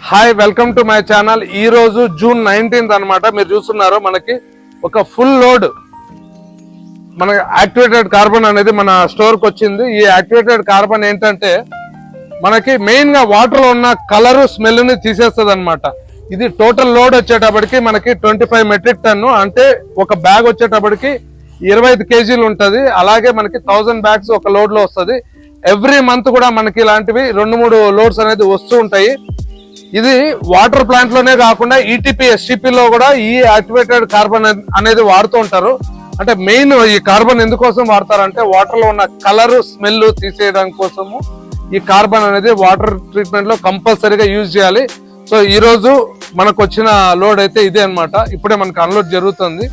Hi, welcome to my channel. ఈ రోజు June 19th అన్నమాట. మీరు చూస్తున్నారు మనకి ఒక ఫుల్ లోడ్ మన యాక్టివేటెడ్ కార్బన్ అనేది మన స్టోర్ కి వచ్చింది. ఈ యాక్టివేటెడ్ కార్బన్ ఏంటంటే మనకి మెయిన్ గా వాటర్ లో ఉన్న కలర్ స్మెల్ ని తీసేస్తుంది అనమాట. ఇది టోటల్ లోడ్ వచ్చేటప్పటికి మనకి 25 మెట్రిక్ టన్, అంటే ఒక బ్యాగ్ వచ్చేటప్పటికి 25 కేజీలు ఉంటది. అలాగే మనకి 1000 బ్యాగ్స్ ఒక లోడ్ లో వస్తుంది. ఎవ్రీ మంత్ కూడా మనకి ఇలాంటివి 2-3 లోడ్స్ అనేది వస్తూ ఉంటాయి. ఇది వాటర్ ప్లాంట్ లోనే కాకుండా ఈటీపీ ఎస్టీపీ లో కూడా ఈ యాక్టివేటెడ్ కార్బన్ అనేది వాడుతూ ఉంటారు. అంటే మెయిన్ ఈ కార్బన్ ఎందుకోసం వాడతారంటే వాటర్ లో ఉన్న కలర్ స్మెల్ తీసేయడం కోసము ఈ కార్బన్ అనేది వాటర్ ట్రీట్మెంట్ లో కంపల్సరీగా యూజ్ చేయాలి. సో ఈ రోజు మనకు వచ్చిన లోడ్ అయితే ఇదే అన్నమాట. ఇప్పుడే మనకు అన్లోడ్ జరుగుతుంది.